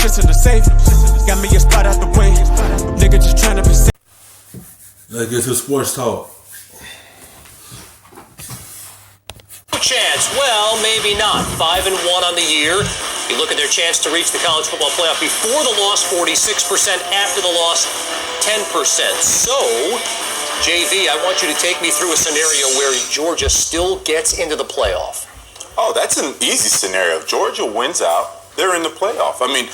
shit's in the safe. Got me a spot out the way. Nigga just tryna be safe. Let's get to sports talk. Chance, well, maybe not. 5-1 on the year. You look at their chance to reach the college football playoff before the loss, 46%. After the loss, 10%. So, JV, I want you to take me through a scenario where Georgia still gets into the playoff. Oh, that's an easy scenario. If Georgia wins out, they're in the playoff. I mean,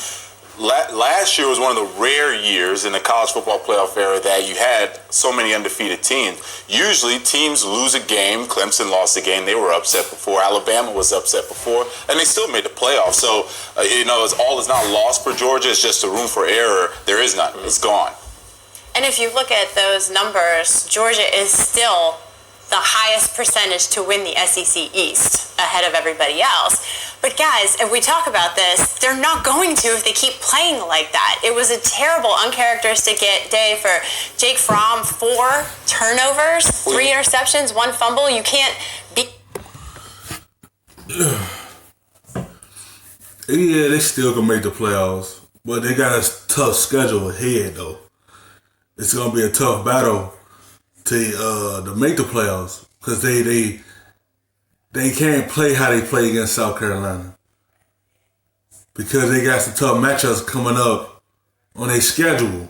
last year was one of the rare years in the college football playoff era that you had so many undefeated teams. Usually teams lose a game. Clemson lost a game. They were upset before. Alabama was upset before. And they still made the playoff. So, all is not lost for Georgia. It's just a room for error. There is none. It's gone. And if you look at those numbers, Georgia is still the highest percentage to win the SEC East ahead of everybody else. But guys, if we talk about this, they're not going to if they keep playing like that. It was a terrible, uncharacteristic day for Jake Fromm. 4 turnovers, 3 interceptions, 1 fumble. You can't be... Yeah, they still gonna make the playoffs, but they got a tough schedule ahead though. It's gonna be a tough battle to make the playoffs because they can't play how they play against South Carolina because they got some tough matchups coming up on their schedule.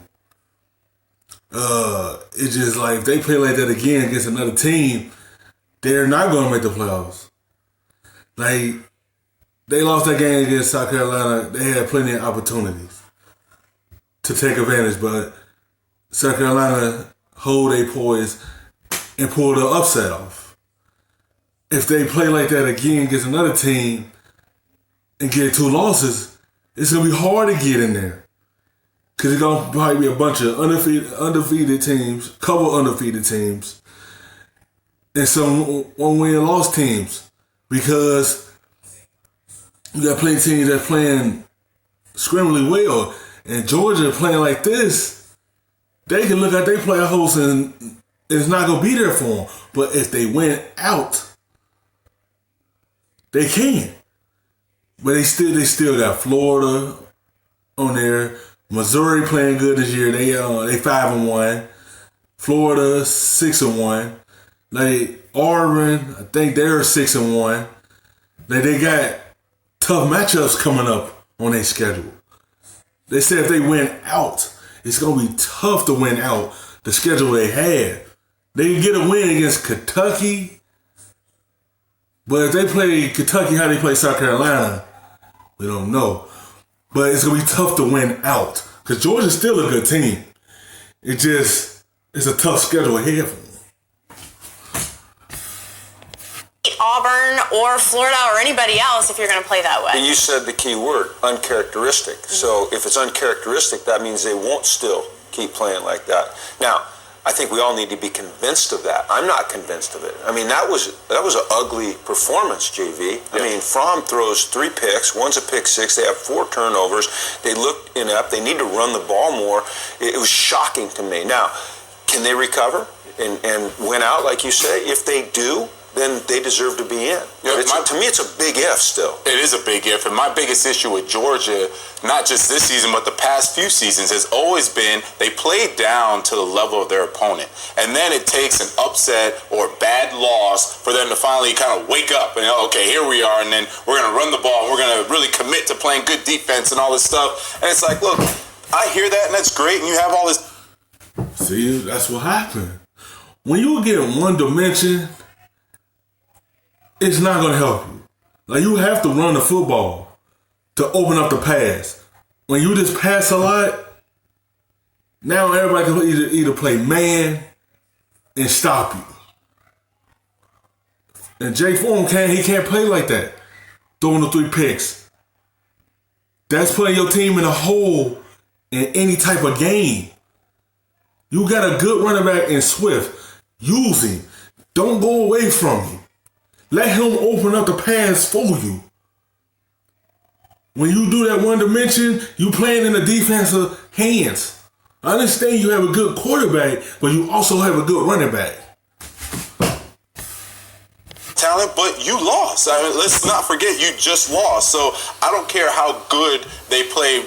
It's just like if they play like that again against another team, they're not gonna make the playoffs. Like they lost that game against South Carolina, they had plenty of opportunities to take advantage, but South Carolina hold their poise and pull the upset off. If they play like that again against another team and get 2 losses, it's going to be hard to get in there. Because it's going to probably be a bunch of undefeated teams, couple undefeated teams, and some one-win-loss teams. Because you got plenty of teams that's playing screamingly well. And Georgia playing like this, they can look at their playoff hosts and it's not going to be there for them. But if they win out, they can. But they still got Florida on there. Missouri playing good this year. They 5-1. Florida 6-1. Like Auburn, I think they're 6-1. Like they got tough matchups coming up on their schedule. They said if they win out, it's going to be tough to win out the schedule they had. They can get a win against Kentucky, but if they play Kentucky how they play South Carolina, we don't know. But it's going to be tough to win out because Georgia's still a good team. It's a tough schedule ahead for them. Auburn or Florida or anybody else if you're going to play that way. And you said the key word, uncharacteristic. So if it's uncharacteristic, that means they won't still keep playing like that. Now, I think we all need to be convinced of that. I'm not convinced of it. I mean, that was an ugly performance, JV. I mean, Fromm throws 3 picks. One's a pick 6. They have 4 turnovers. They look inept. They need to run the ball more. It was shocking to me. Now, can they recover and win out, like you say? If they do, then they deserve to be in. Yeah, to me, it's a big if still. It is a big if, and my biggest issue with Georgia, not just this season, but the past few seasons, has always been they play down to the level of their opponent. And then it takes an upset or bad loss for them to finally kind of wake up and, okay, here we are, and then we're going to run the ball, and we're going to really commit to playing good defense and all this stuff. And it's like, look, I hear that, and that's great, and you have all this. See, that's what happened. When you get in one dimension, it's not going to help you. Like, you have to run the football to open up the pass. When you just pass a lot, now everybody can either play man and stop you. And Jay Fromm can't play like that, throwing the 3 picks. That's putting your team in a hole in any type of game. You got a good running back in Swift. Use him. Don't go away from him. Let him open up the pass for you. When you do that one dimension, you playing in the defensive hands. I understand you have a good quarterback, but you also have a good running back. Talent, but you lost. I mean, let's not forget you just lost. So I don't care how good they play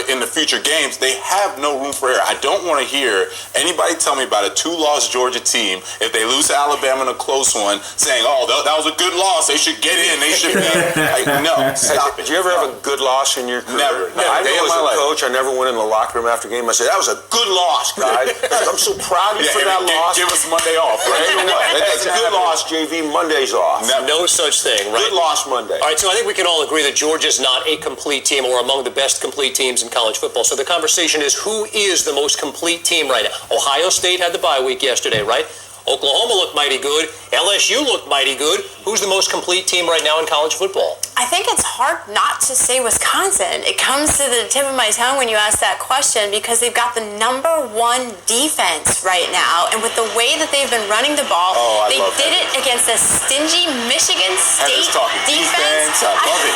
in the future games, they have no room for error. I don't want to hear anybody tell me about a 2-loss Georgia team if they lose to Alabama in a close one, saying, "Oh, that was a good loss. They should get in. They should be." Like, no, stop it. Did you ever have a good loss in your career? Never. I know as a coach, I never went in the locker room after a game. I said, "That was a good loss, guys. I'm so proud of you for that loss." Give us Monday off, right? You know what? That's a good loss, JV. Monday's off. No such thing, right? Good loss Monday. All right, so I think we can all agree that Georgia's not a complete team or among the best complete teams in college football. So the conversation is, who is the most complete team right now? Ohio State had the bye week yesterday, right? Oklahoma looked mighty good. LSU looked mighty good. Who's the most complete team right now in college football? I think it's hard not to say Wisconsin. It comes to the tip of my tongue when you ask that question because they've got the #1 defense right now. And with the way that they've been running the ball, they did it against a stingy Michigan State defense. I love it.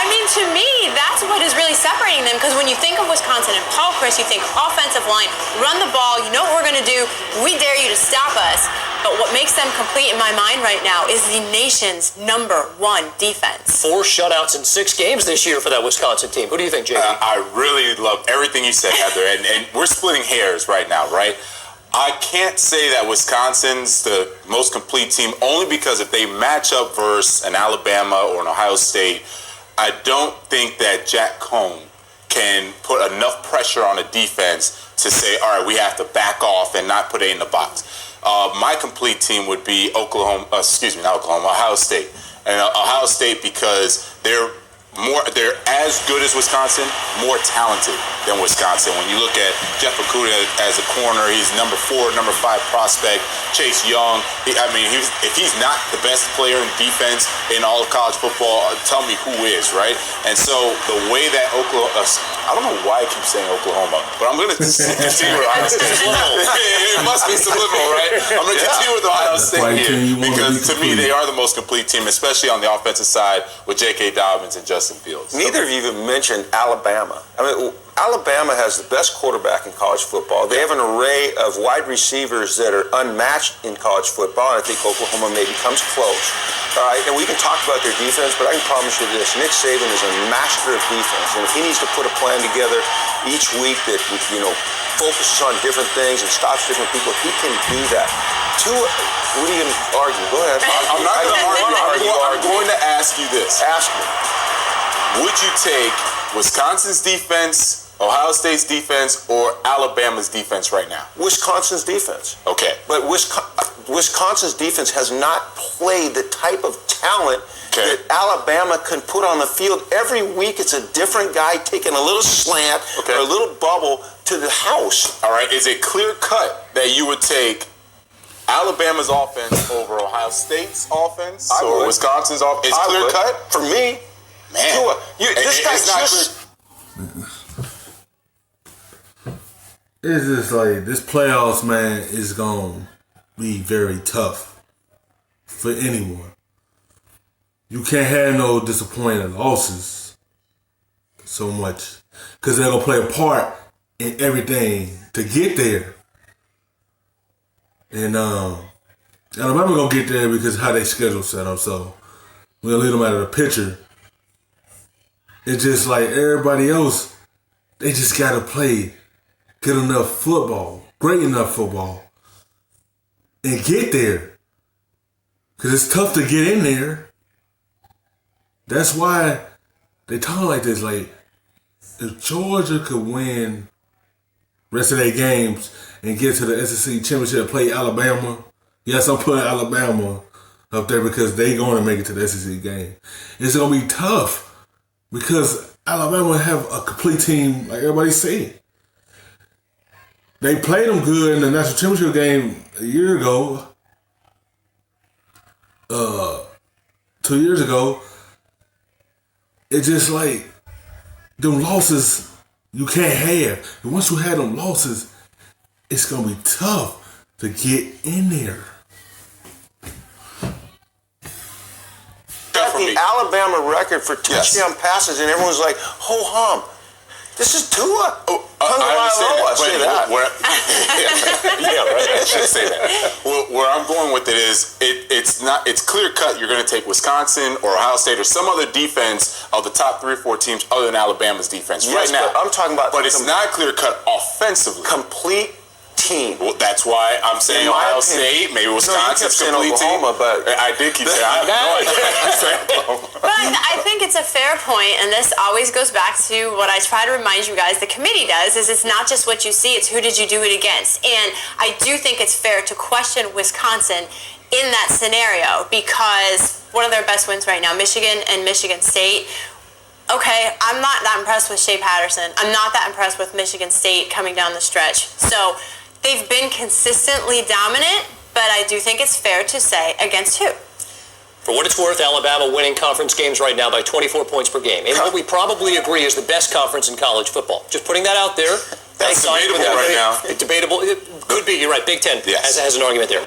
I mean, to me, that's what is really separating them because when you think of Wisconsin and Paul Chris, you think offensive line, run the ball, you know what we're going to do, we dare you to stop us. But what makes them complete in my mind right now is the nation's #1 defense. 4 shutouts in 6 games this year for that Wisconsin team. Who do you think, JV? I really love everything you said, Heather, and we're splitting hairs right now, right? I can't say that Wisconsin's the most complete team only because if they match up versus an Alabama or an Ohio State, I don't think that Jack Cohn can put enough pressure on a defense to say, all right, we have to back off and not put it in the box. My complete team would be Ohio State. And Ohio State because they're as good as Wisconsin, more talented than Wisconsin. When you look at Jeff Okudah as a corner, he's number 4, number 5 prospect. Chase Young, if he's not the best player in defense in all of college football, tell me who is, right? And so the way that Oklahoma, I don't know why I keep saying Oklahoma, but I'm going to continue with Ohio State. It must be subliminal, right? I'm going to continue with Ohio State here because to me they are the most complete team, especially on the offensive side with J.K. Dobbins and Justin Fields. Neither of you even mentioned Alabama. Alabama has the best quarterback in college football. They have an array of wide receivers that are unmatched in college football, and I think Oklahoma maybe comes close. All right, and we can talk about their defense, but I can promise you this: Nick Saban is a master of defense, and if he needs to put a plan together each week that focuses on different things and stops different people, he can do that. What are you going to argue? Go ahead. I'm not going to argue. I'm going to ask you this. Ask me. Would you take Wisconsin's defense, Ohio State's defense, or Alabama's defense right now? Wisconsin's defense. Okay. But Wisconsin's defense has not played the type of talent that Alabama can put on the field. Every week it's a different guy taking a little slant or a little bubble to the house. All right. Is it clear cut that you would take Alabama's offense over Ohio State's offense or Wisconsin's offense? It's clear cut? For me. Man, this guy's just... It's just like this playoffs, man, is gonna be very tough for anyone. You can't have no disappointing losses so much because they're gonna play a part in everything to get there. And Alabama gonna get there because of how they schedule set up. So we'll leave them out of the picture. It's just like everybody else, they just gotta play good enough football, great enough football, and get there. Because it's tough to get in there. That's why they talk like this. Like, if Georgia could win the rest of their games and get to the SEC championship and play Alabama, yes, I'm putting Alabama up there because they going to make it to the SEC game. It's going to be tough. Because Alabama have a complete team, like everybody said. They played them good in the national championship game a year ago. 2 years ago. It's just like them losses you can't have. And once you have them losses, it's gonna be tough to get in there. The Alabama record for touchdown passes, and everyone's like, ho hum. This is Tua. I understand that, but yeah, right. I should say that. Where I'm going with it is, it's clear cut. You're going to take Wisconsin or Ohio State or some other defense of the top 3 or 4 teams other than Alabama's defense right now. But I'm talking about. But it's not clear cut offensively. Complete team. Well, that's why I'm saying Ohio State, maybe Wisconsin's complete team. But I did keep saying I have no idea. But I think it's a fair point, and this always goes back to what I try to remind you guys the committee does, is it's not just what you see, it's who did you do it against. And I do think it's fair to question Wisconsin in that scenario, because one of their best wins right now, Michigan and Michigan State. Okay, I'm not that impressed with Shea Patterson. I'm not that impressed with Michigan State coming down the stretch. So they've been consistently dominant, but I do think it's fair to say against who. For what it's worth, Alabama winning conference games right now by 24 points per game. And what we probably agree is the best conference in college football. Just putting that out there. That's debatable right now. Debatable. It could be. You're right. Big Ten has an argument there.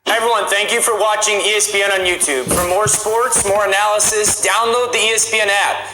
Hi everyone, thank you for watching ESPN on YouTube. For more sports, more analysis, download the ESPN app.